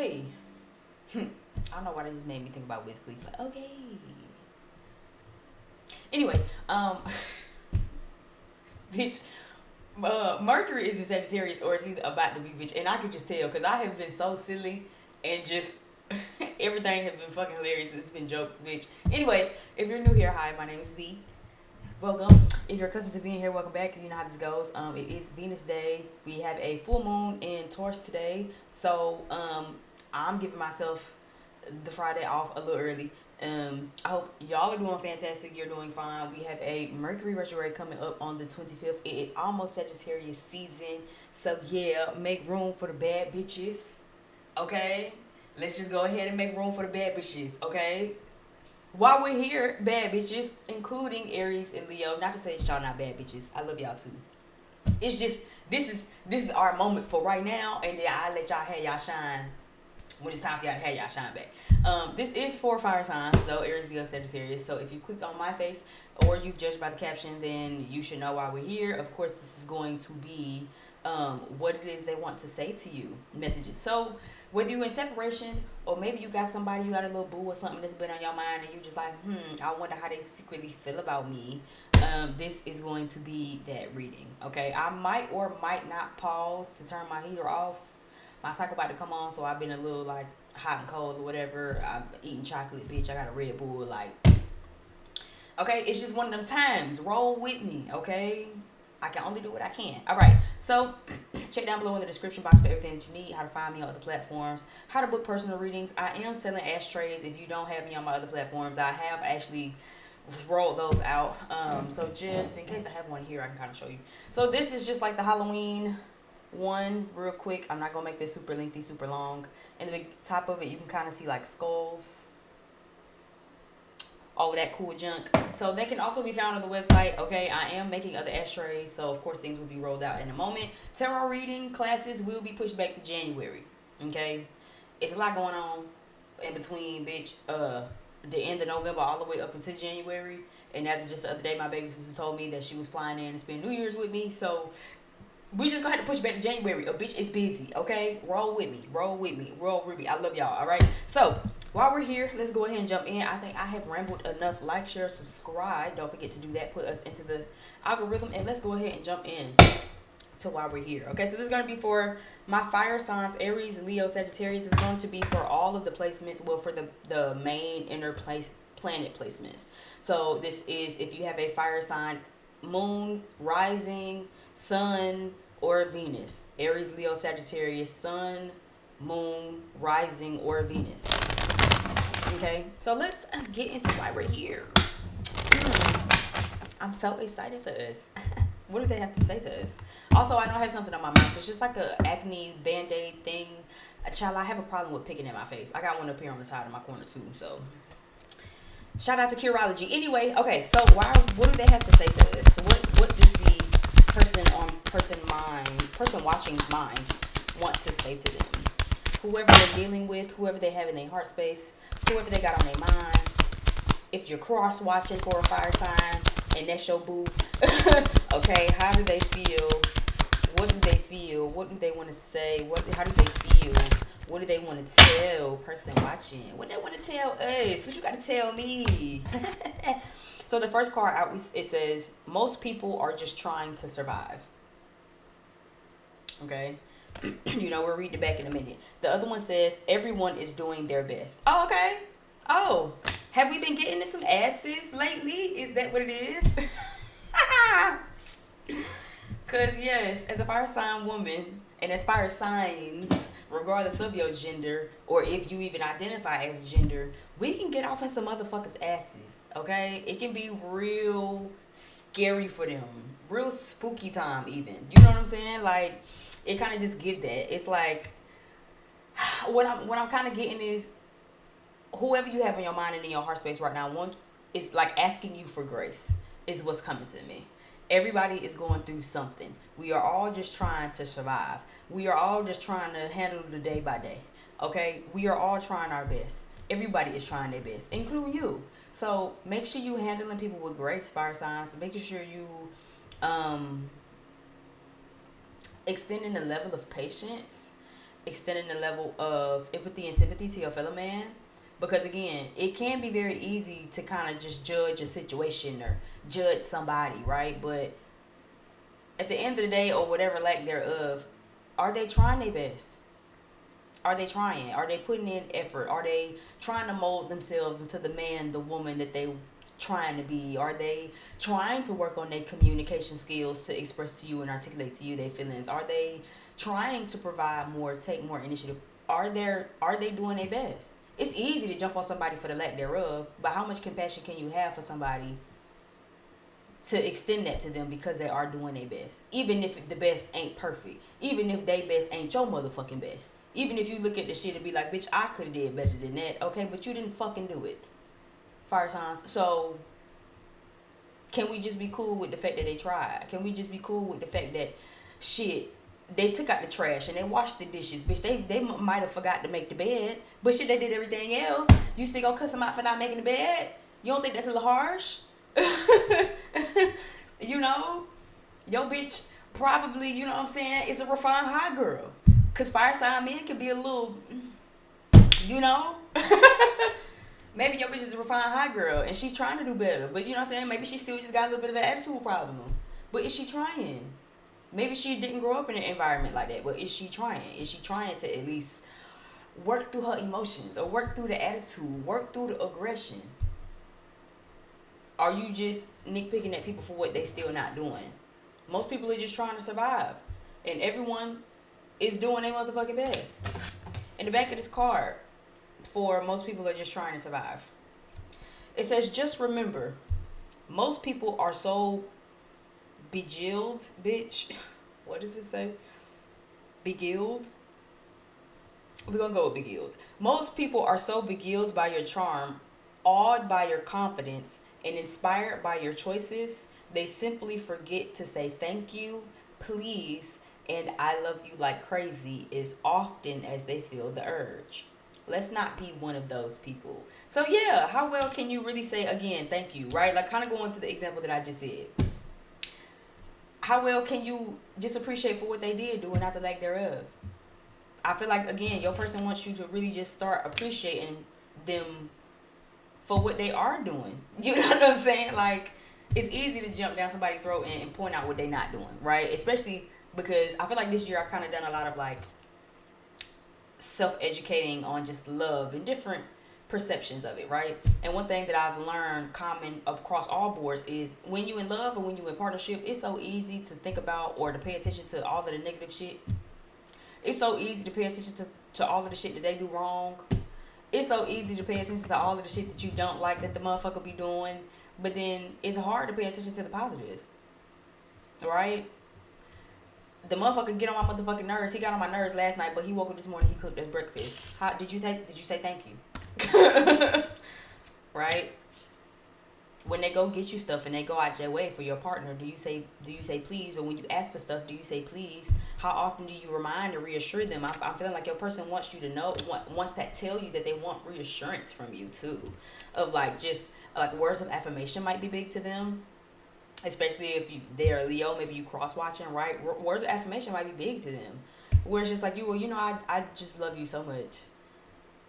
Okay. I don't know why that just made me think about Wiz Khalifa. Okay. Anyway, bitch, Mercury is in Sagittarius or it's either about to be, bitch. And I could just tell because I have been so silly and just everything has been fucking hilarious. It's been jokes, bitch. Anyway, if you're new here, hi, my name is V. Welcome. If you're accustomed to being here, welcome back. You know how this goes. It is Venus Day. We have a full moon in Taurus today. So, I'm giving myself the Friday off a little early. I hope y'all are doing fantastic. You're doing fine. We have a Mercury retrograde coming up on the 25th. It is almost Sagittarius season. So, yeah, make room for the bad bitches. Okay? Let's just go ahead and make room for the bad bitches. Okay? While we're here, bad bitches, including Aries and Leo. Not to say y'all not bad bitches. I love y'all too. It's just this is our moment for right now, and then I let y'all have y'all shine when it's time for y'all to have y'all shine back. This is for fire signs, though, Aries, Leo, Sagittarius. So if you clicked on my face or you've judged by the caption, then you should know why we're here. Of course, this is going to be what it is they want to say to you, messages. So whether you're in separation or maybe you got somebody, you got a little boo or something that's been on your mind and you just like, I wonder how they secretly feel about me. This is going to be that reading, okay? I might or might not pause to turn my heater off. My cycle about to come on, so I've been a little like hot and cold or whatever. I'm eating chocolate, bitch. I got a Red Bull, like, okay? It's just one of them times. Roll with me, okay? I can only do what I can. All right. So check down below in the description box for everything that you need, how to find me on other platforms, how to book personal readings. I am selling ashtrays. If you don't have me on my other platforms, I have actually rolled those out. So just in case I have one here, I can kind of show you. So this is just like the Halloween one, real quick. I'm not going to make this super lengthy, super long. In the top of it, you can kind of see like skulls, all of that cool junk. So they can also be found on the website. Okay, I am making other ashtrays, so of course things will be rolled out in a moment. Tarot reading classes will be pushed back to January. Okay, it's a lot going on in between, bitch. The end of November all the way up until January. And as of just the other day, my baby sister told me that she was flying in and spend New Year's with me. So we just gonna have to push back to January. A bitch is busy, okay? Roll with me. Roll with me. Roll with me. I love y'all, all right? So, while we're here, let's go ahead and jump in. I think I have rambled enough. Like, share, subscribe. Don't forget to do that. Put us into the algorithm. And let's go ahead and jump in to why we're here. Okay, so this is going to be for my fire signs, Aries, Leo, Sagittarius. It's going to be for all of the placements. Well, for the main inner planet placements. So, this is if you have a fire sign, moon, rising, sun, or Venus. Aries, Leo, Sagittarius, sun, moon, rising, or Venus. Okay, so let's get into why we're here. I'm so excited for this. What do they have to say to us? Also, I know I have something on my mouth. It's just like a acne band-aid thing. Child, I have a problem with picking at my face. I got one up here on the side of my corner too. So shout out to Curology. Anyway, okay, so what do they have to say to us? What does the person watching's mind want to say to them? Whoever they're dealing with, whoever they have in their heart space, whoever they got on their mind. If you're cross watching for a fire sign and that's your boo, okay, how do they feel? What do they feel? What do they want to say? How do they feel? What do they want to tell person watching? What do they want to tell us? What you got to tell me? So the first card out, it says, most people are just trying to survive. Okay. We'll read it back in a minute. The other one says, everyone is doing their best. Oh, okay. Oh, have we been getting some asses lately? Is that what it is? Because, yes, as a fire sign woman, and as fire signs, regardless of your gender, or if you even identify as gender, we can get off in some motherfuckers' asses, okay? It can be real scary for them. Real spooky time, even. You know what I'm saying? Like, it kind of just get that. It's like, what I'm kind of getting is, whoever you have in your mind and in your heart space right now, one is like asking you for grace is what's coming to me. Everybody is going through something. We are all just trying to survive. We are all just trying to handle the day by day. Okay? We are all trying our best. Everybody is trying their best, including you. So make sure you handling people with grace, fire signs. Making sure you extending the level of patience. extending the level of empathy and sympathy to your fellow man. Because again, it can be very easy to kind of just judge a situation or judge somebody, right? But at the end of the day, or whatever lack thereof, are they trying their best? Are they trying? Are they putting in effort? Are they trying to mold themselves into the man, the woman that they trying to be? Are they trying to work on their communication skills to express to you and articulate to you their feelings? Are they trying to provide more, take more initiative? Are they doing their best? It's easy to jump on somebody for the lack thereof, but how much compassion can you have for somebody to extend that to them because they are doing their best? Even if the best ain't perfect. Even if they best ain't your motherfucking best. Even if you look at the shit and be like, bitch, I could have did better than that. Okay, but you didn't fucking do it. Fire signs. So, can we just be cool with the fact that they tried? Can we just be cool with the fact that, shit, they took out the trash and they washed the dishes? Bitch, they might have forgot to make the bed. But shit, they did everything else. You still gonna cuss them out for not making the bed? You don't think that's a little harsh? You know? Your bitch probably, you know what I'm saying, is a refined hot girl. Because fire sign men can be a little, you know? Maybe your bitch is a refined hot girl and she's trying to do better. But you know what I'm saying? Maybe she still just got a little bit of an attitude problem. But is she trying? Maybe she didn't grow up in an environment like that. But is she trying? Is she trying to at least work through her emotions or work through the attitude, work through the aggression? Are you just nitpicking at people for what they still not doing? Most people are just trying to survive. And everyone is doing their motherfucking best. In the back of this card, for most people are just trying to survive. It says, just remember, most people are so beguiled, bitch. What does it say? Beguiled? We're gonna go with beguiled. Most people are so beguiled by your charm, awed by your confidence, and inspired by your choices, they simply forget to say thank you, please, and I love you like crazy as often as they feel the urge. Let's not be one of those people. So yeah, how well can you really say again thank you, right? Like kind of going to the example that I just did. How well can you just appreciate for what they did do and not the lack thereof? I feel like, again, your person wants you to really just start appreciating them for what they are doing. You know what I'm saying? Like, it's easy to jump down somebody's throat and point out what they're not doing, right? Especially because I feel like this year I've kind of done a lot of, like, self-educating on just love and different perceptions of it, right? And one thing that I've learned common across all boards is when you in love or when you in partnership, it's so easy to think about or to pay attention to all of the negative shit. It's so easy to pay attention to all of the shit that they do wrong. It's so easy to pay attention to all of the shit that you don't like that the motherfucker be doing. But then it's hard to pay attention to the positives. Right? The motherfucker get on my motherfucking nerves. He got on my nerves last night, but he woke up this morning, he cooked us breakfast. Did you say thank you? Right? When they go get you stuff and they go out their way for your partner, do you say please? Or when you ask for stuff, do you say please? How often do you remind or reassure them? I'm feeling like your person wants you to know, wants to tell you that they want reassurance from you too, of like just like words of affirmation might be big to them, especially if they're a Leo, maybe you cross watching, right? Words of affirmation might be big to them, where it's just like I just love you so much,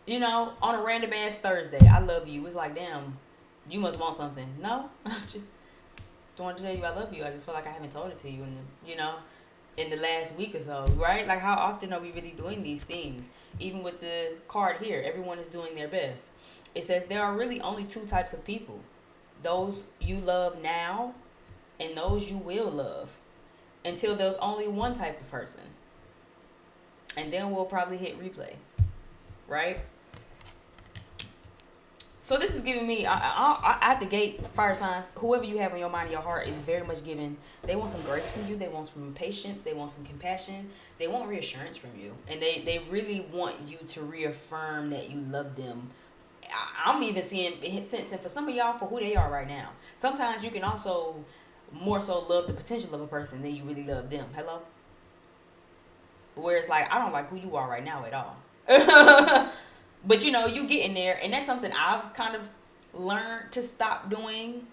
on a random ass Thursday, I love you. It's like, damn. You must want something. No, just wanted to tell you I love you. I just feel like I haven't told it to you in the last week or so, right? Like, how often are we really doing these things? Even with the card here, everyone is doing their best. It says there are really only two types of people: those you love now, and those you will love, until there's only one type of person, and then we'll probably hit replay, right? So this is giving me, at the gate, fire signs, whoever you have in your mind and your heart is very much giving. They want some grace from you. They want some patience. They want some compassion. They want reassurance from you. And they really want you to reaffirm that you love them. I'm even sensing for some of y'all for who they are right now. Sometimes you can also more so love the potential of a person than you really love them. Hello? Where it's like, I don't like who you are right now at all. But you get in there, and that's something I've kind of learned to stop doing.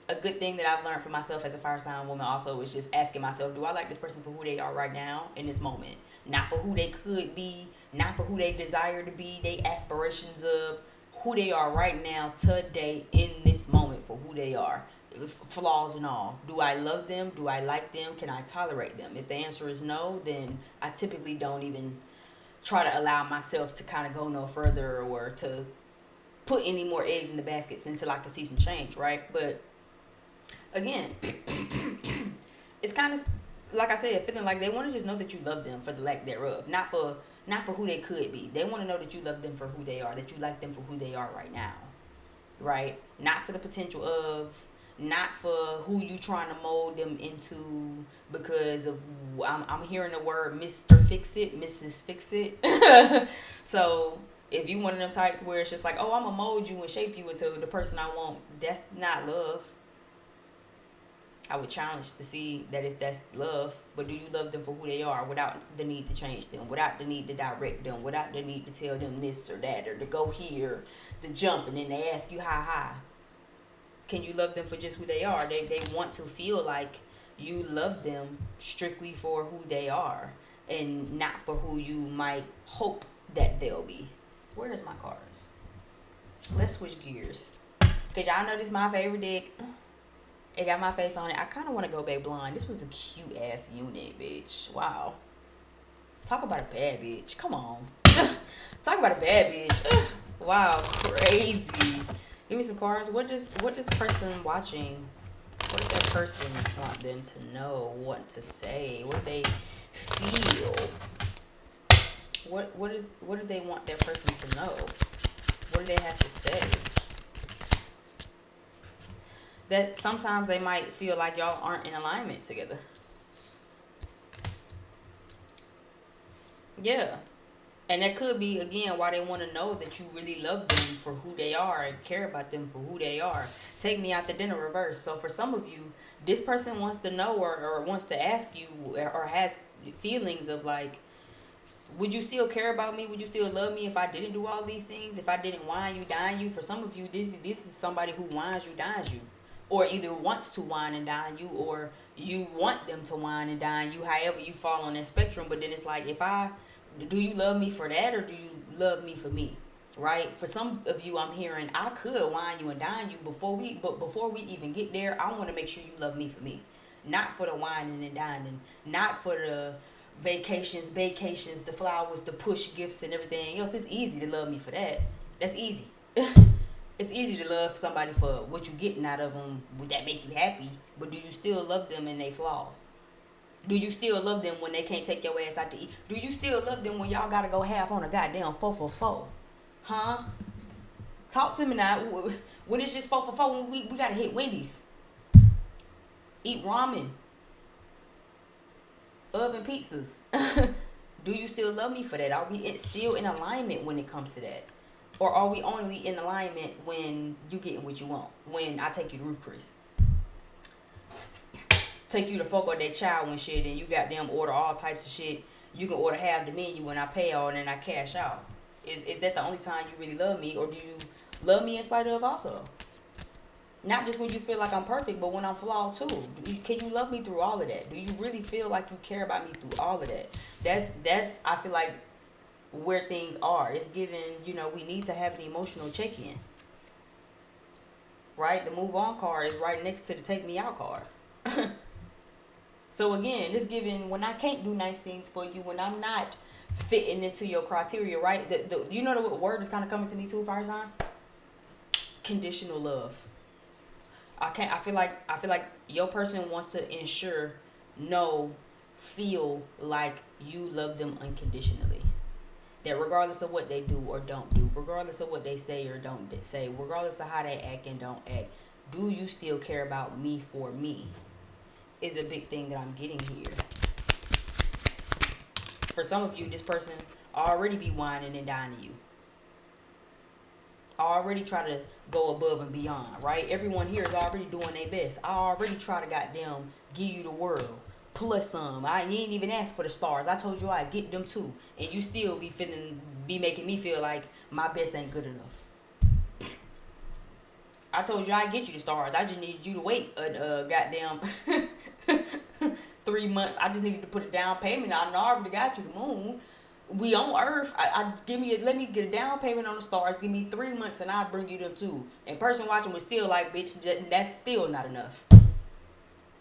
A good thing that I've learned for myself as a fire sign woman also is just asking myself, do I like this person for who they are right now in this moment? not for who they could be, not for who they desire to be, they aspirations of who they are right now, today, in this moment, for who they are, flaws and all. Do I love them? Do I like them? Can I tolerate them? If the answer is no, then I typically don't even try to allow myself to kind of go no further or to put any more eggs in the baskets until I can see some change, right? But again, it's kind of like I said, feeling like they want to just know that you love them for the lack thereof, not for who they could be. They want to know that you love them for who they are, that you like them for who they are right now, right? Not for the potential of, not for who you trying to mold them into because of, I'm hearing the word Mr. Fix It, Mrs. Fix It. So if you one of them types where it's just like, oh, I'm gonna mold you and shape you into the person I want, that's not love. I would challenge to see that if that's love, but do you love them for who they are without the need to change them, without the need to direct them, without the need to tell them this or that, or to go here, to jump, and then they ask you how high. Can you love them for just who they are? They want to feel like you love them strictly for who they are and not for who you might hope that they'll be. Where's my cards? Let's switch gears. Because y'all know this is my favorite deck. It got my face on it. I kind of want to go back blonde. This was a cute ass unit, bitch. Wow. Talk about a bad bitch. Come on. Talk about a bad bitch. Wow, crazy. Give me some cards. What does person watching, what does that person want them to know, want to say? What do they feel? What do they want that person to know? What do they have to say? That sometimes they might feel like y'all aren't in alignment together. Yeah. And that could be, again, why they want to know that you really love them for who they are and care about them for who they are. Take me out to dinner reverse. So for some of you, this person wants to know or wants to ask you or has feelings of like, would you still care about me? Would you still love me if I didn't do all these things? If I didn't wine you, dine you? For some of you, this is somebody who wines you, dines you. Or either wants to wine and dine you, or you want them to wine and dine you, however you fall on that spectrum. But then it's like, do you love me for that, or do you love me for me? Right? For some of you, I'm hearing, I could wine you and dine you before we even get there, I want to make sure you love me for me. Not for the wining and dining, not for the vacations, the flowers, the push gifts and everything else. It's easy to love me for that. That's easy. It's easy to love somebody for what you're getting out of them. Would that make you happy? But do you still love them in their flaws? Do you still love them when they can't take your ass out to eat? Do you still love them when y'all gotta go half on a goddamn 4 for 4? Huh? Talk to me now. When it's just 4 for 4, when we gotta hit Wendy's, eat ramen, oven pizzas. Do you still love me for that? Are we still in alignment when it comes to that? Or are we only in alignment when you getting what you want? When I take you to Roof Chris, take you to Fogo de Chao and shit, and you got them order all types of shit. You can order half the menu and I pay all and then I cash out. Is that the only time you really love me, or do you love me in spite of also? Not just when you feel like I'm perfect, but when I'm flawed too. Can you love me through all of that? Do you really feel like you care about me through all of that? That's I feel like where things are. It's given, we need to have an emotional check-in. Right? The move on card is right next to the take me out card. So again, it's given when I can't do nice things for you, when I'm not fitting into your criteria, right? The word is kind of coming to me too, fire signs? Conditional love. I feel like your person wants to feel like you love them unconditionally. That regardless of what they do or don't do, regardless of what they say or don't say, regardless of how they act and don't act, do you still care about me for me? Is a big thing that I'm getting here. For some of you, this person already be whining and dining you. I already try to go above and beyond, right? Everyone here is already doing their best. I already try to goddamn give you the world. Plus some. You ain't even asked for the stars. I told you I'd get them too. And you still be making me feel like my best ain't good enough. I told you I'd get you the stars. I just need you to wait goddamn 3 months. I just needed to put a down payment. I know I already got you the moon. We on Earth. Let me get a down payment on the stars. Give me 3 months, and I'll bring you them too. And person watching was still like, bitch, that's still not enough.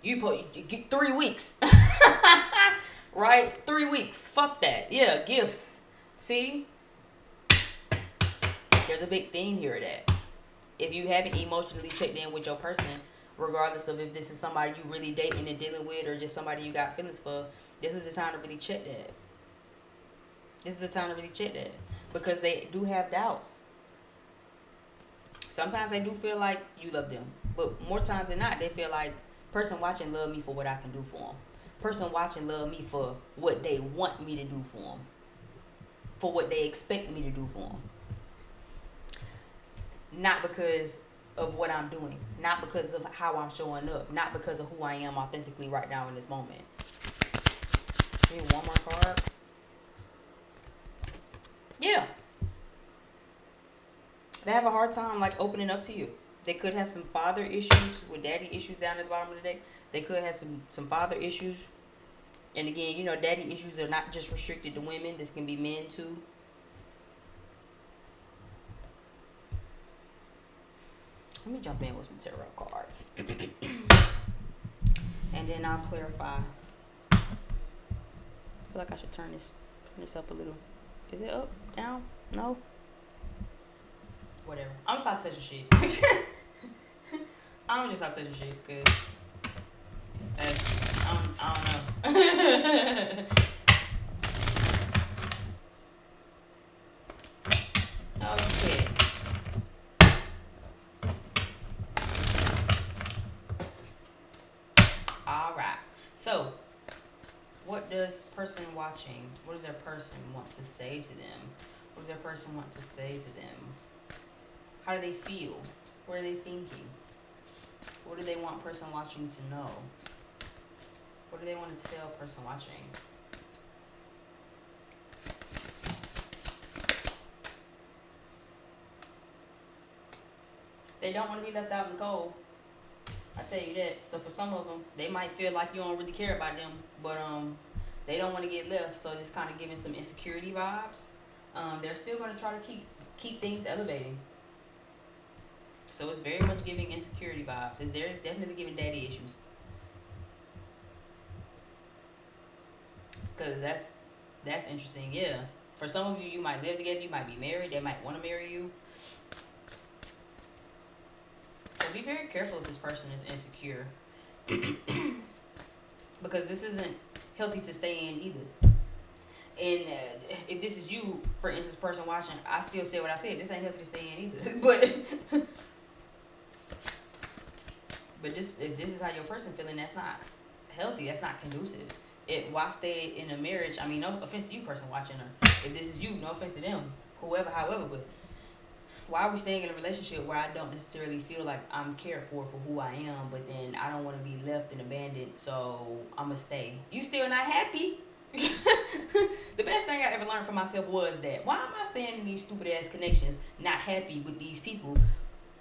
You get 3 weeks, right? 3 weeks. Fuck that. Yeah, gifts. See, there's a big theme here that if you haven't emotionally checked in with your person, regardless of if this is somebody you really dating and dealing with or just somebody you got feelings for, this is the time to really check that. This is the time to really check that. Because they do have doubts. Sometimes they do feel like you love them. But more times than not, they feel like person watching love me for what I can do for them. Person watching love me for what they want me to do for them. For what they expect me to do for them. Not because of what I'm doing. Not because of how I'm showing up. Not because of who I am authentically right now in this moment. Maybe one more card. Yeah. They have a hard time like opening up to you. They could have some father issues with daddy issues down at the bottom of the deck. They could have some father issues. And again, you know, daddy issues are not just restricted to women. This can be men too. Let me jump in with some tarot cards. And then I'll clarify. I feel like I should turn this up a little. Is it up? Down? No? Whatever. I'm gonna stop touching shit. I'm gonna just stop touching shit because I don't know. Okay. Alright. So, what does person watching, what does their person want to say to them? What does their person want to say to them? How do they feel? What are they thinking? What do they want person watching to know? What do they want to tell person watching? They don't want to be left out in the cold. I tell you that. So for some of them, they might feel like you don't really care about them, but they don't want to get left. So it's kind of giving some insecurity vibes. They're still going to try to keep things elevating. So it's very much giving insecurity vibes. They're definitely giving daddy issues. Because that's interesting, yeah. For some of you, you might live together, you might be married, they might want to marry you. So be very careful if this person is insecure. Because this isn't healthy to stay in either. And if this is you, for instance, person watching, I still say what I said. This ain't healthy to stay in either. But if this is how your person feeling, that's not healthy. That's not conducive. Why stay in a marriage? I mean, no offense to you, person watching, or if this is you, no offense to them, whoever, however. But why are we staying in a relationship where I don't necessarily feel like I'm cared for who I am, but then I don't want to be left and abandoned, so I'm gonna stay? You still not happy? The best thing I ever learned from myself was that why am I staying in these stupid ass connections, not happy with these people?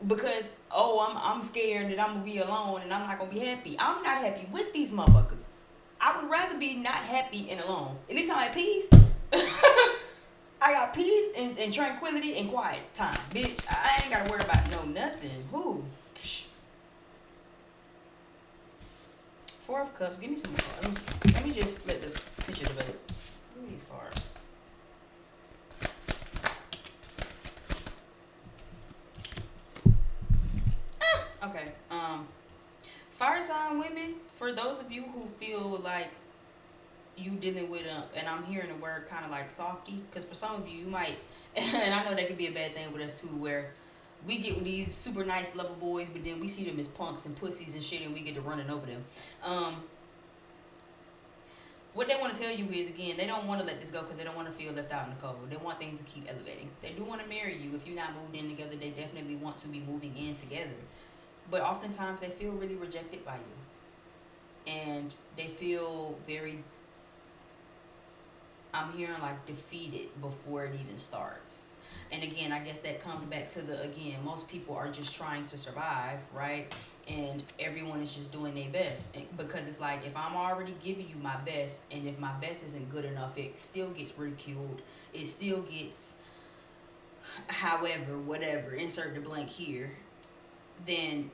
Because I'm scared that I'm gonna be alone and I'm not gonna be happy. I'm not happy with these motherfuckers. I would rather be not happy and alone. At least I'm at peace. I got peace and tranquility and quiet time, bitch. I ain't gotta worry about no nothing. Who? Four of Cups. Give me some more. Let me just let the picture develop. Give me these cards. Okay. Fire sign women. For those of you who feel like you dealing with and I'm hearing the word kind of like softy, because for some of you, you might, and I know that could be a bad thing with us too, where we get with these super nice lover boys, but then we see them as punks and pussies and shit, and we get to running over them. What they want to tell you is, again, they don't want to let this go because they don't want to feel left out in the cold. They want things to keep elevating. They do want to marry you. If you're not moved in together, they definitely want to be moving in together. But oftentimes they feel really rejected by you. And they feel very, I'm hearing like defeated before it even starts. And again, I guess that comes back to again, most people are just trying to survive, right? And everyone is just doing their best. Because it's like, if I'm already giving you my best, and if my best isn't good enough, it still gets ridiculed. It still gets, however, whatever, insert the blank here, then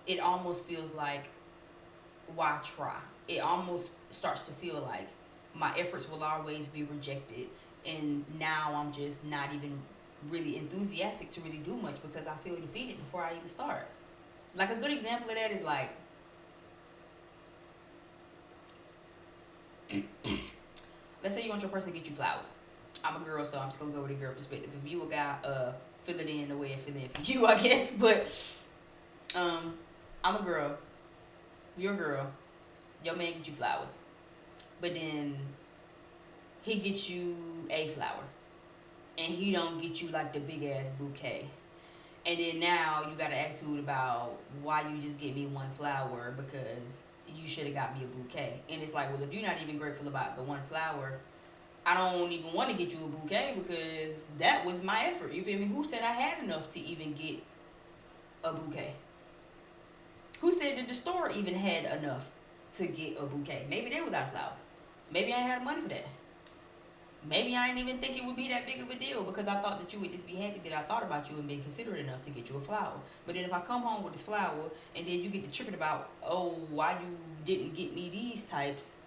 it almost feels like, why try? It almost starts to feel like my efforts will always be rejected, and now I'm just not even really enthusiastic to really do much because I feel defeated before I even start. Like, a good example of that is like, let's say you want your person to get you flowers. I'm a girl, so I'm just gonna go with a girl perspective. If you a guy, fill it in the way it fill in for you, I guess. But I'm a girl. You're a girl. Your man get you flowers, but then he gets you a flower, and he don't get you like the big ass bouquet. And then now you got an attitude about why you just get me one flower because you should have got me a bouquet. And it's like, well, if you're not even grateful about the one flower, I don't even want to get you a bouquet because that was my effort. You feel me? Who said I had enough to even get a bouquet? Who said that the store even had enough to get a bouquet? Maybe they was out of flowers. Maybe I ain't had money for that. Maybe I didn't even think it would be that big of a deal because I thought that you would just be happy that I thought about you and been considerate enough to get you a flower. But then if I come home with this flower and then you get to tripping about, oh, why you didn't get me these types,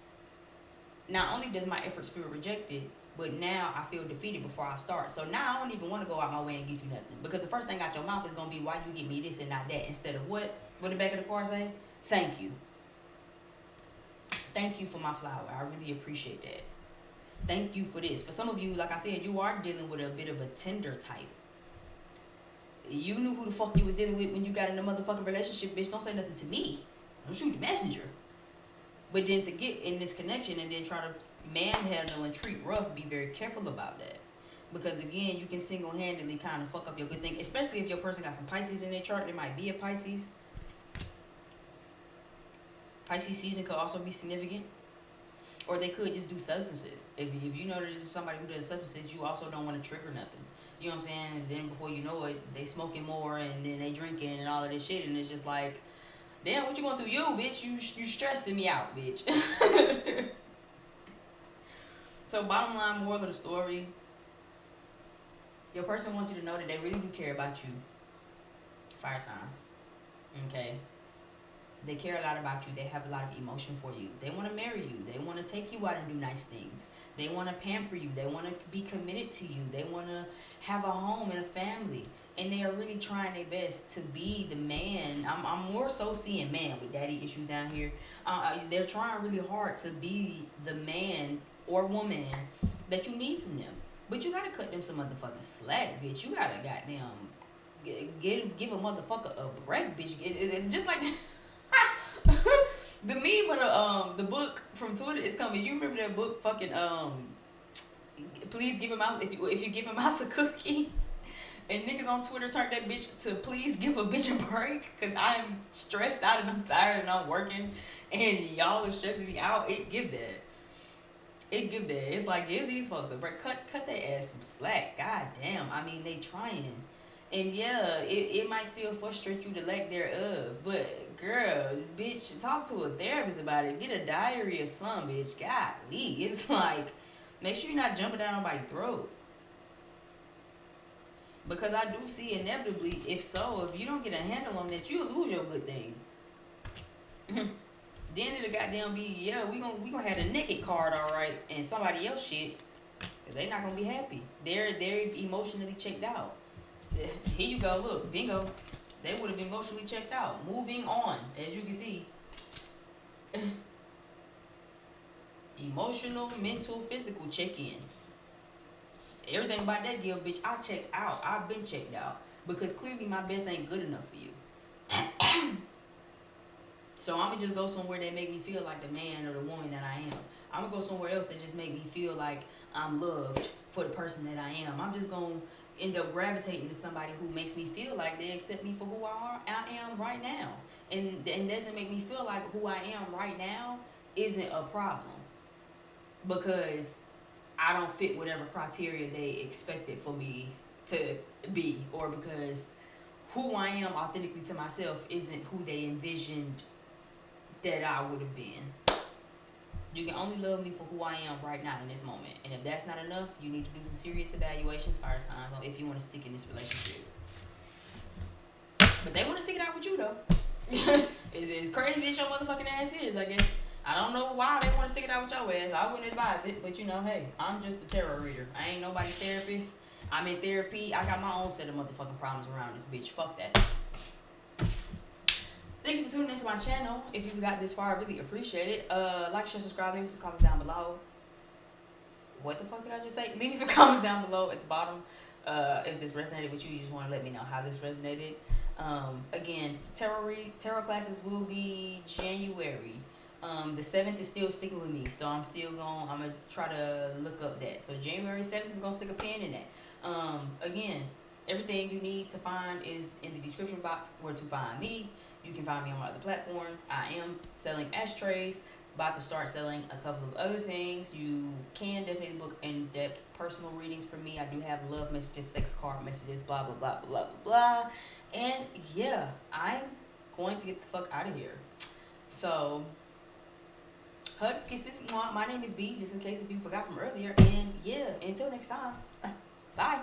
not only does my efforts feel rejected, but now I feel defeated before I start. So now I don't even want to go out my way and get you nothing. Because the first thing out your mouth is going to be, why you get me this and not that? Instead of what? What the back of the car say? Thank you. Thank you for my flower. I really appreciate that. Thank you for this. For some of you, like I said, you are dealing with a bit of a tender type. You knew who the fuck you was dealing with when you got in a motherfucking relationship, bitch. Don't say nothing to me. Don't shoot the messenger. But then to get in this connection and then try to manhandle and treat rough, be very careful about that. Because again, you can single-handedly kind of fuck up your good thing. Especially if your person got some Pisces in their chart. There might be a Pisces. Pisces season could also be significant. Or they could just do substances. If you know that this is somebody who does substances, you also don't want to trigger nothing. You know what I'm saying? And then before you know it, they smoking more and then they drinking and all of this shit. And it's just like, damn, what you gonna do? You, bitch, you stressing me out, bitch. So bottom line, moral of the story, your person wants you to know that they really do care about you. Fire signs. Okay? They care a lot about you. They have a lot of emotion for you. They want to marry you. They want to take you out and do nice things. They want to pamper you. They want to be committed to you. They want to have a home and a family. And they are really trying their best to be the man. I'm more so seeing man with daddy issues down here. They're trying really hard to be the man or woman that you need from them. But you got to cut them some motherfucking slack, bitch. You got to goddamn give a motherfucker a break, bitch. Just like... The meme of the book from Twitter is coming. You remember that book, fucking please give him out if you give him out a cookie, and niggas on Twitter turned that bitch to please give a bitch a break because I'm stressed out and I'm tired and I'm working and y'all are stressing me out. It give that. It's like, give these folks a break. Cut their ass some slack. God damn. I mean, they trying. And yeah, it might still frustrate you, the lack thereof. But girl, bitch, talk to a therapist about it. Get a diary or something, bitch. Golly. It's like, make sure you're not jumping down nobody's throat. Because I do see inevitably, if you don't get a handle on that, you'll lose your good thing. Then it'll goddamn be, yeah, we gonna have the naked card, all right, and somebody else shit. They not gonna be happy. They're emotionally checked out. Here you go, look, bingo. They would have emotionally checked out. Moving on, as you can see. Emotional, mental, physical check-in. Everything about that girl, bitch, I checked out. I've been checked out. Because clearly my best ain't good enough for you. So I'm going to just go somewhere that make me feel like the man or the woman that I am. I'm going to go somewhere else that just make me feel like I'm loved for the person that I am. I'm just going to end up gravitating to somebody who makes me feel like they accept me for who I am right now. And doesn't make me feel like who I am right now isn't a problem. Because I don't fit whatever criteria they expected for me to be, or because who I am authentically to myself isn't who they envisioned that I would have been. You can only love me for who I am right now in this moment. And if that's not enough, you need to do some serious evaluations, fire signs, on if you want to stick in this relationship. But they want to stick it out with you, though. It's crazy as your motherfucking ass is, I guess. I don't know why they want to stick it out with your ass. I wouldn't advise it, but hey, I'm just a tarot reader. I ain't nobody's therapist. I'm in therapy. I got my own set of motherfucking problems around this bitch. Fuck that. Thank you for tuning into my channel. If you got this far, I really appreciate it. Like, share, subscribe, leave me some comments down below. What the fuck did I just say? Leave me some comments down below at the bottom. If this resonated with you, you just want to let me know how this resonated. Again, tarot classes will be January. The 7th is still sticking with me, so I'm gonna try to look up that. So January 7th, we're gonna stick a pin in that. Again, everything you need to find is in the description box where to find me. You can find me on my other platforms. I am selling ashtrays, about to start selling a couple of other things. You can definitely book in-depth personal readings for me. I do have love messages, sex card messages, blah, blah, blah, blah, blah, blah. And yeah, I'm going to get the fuck out of here. So, hugs, kisses. My name is B, just in case if you forgot from earlier. And yeah, until next time, bye.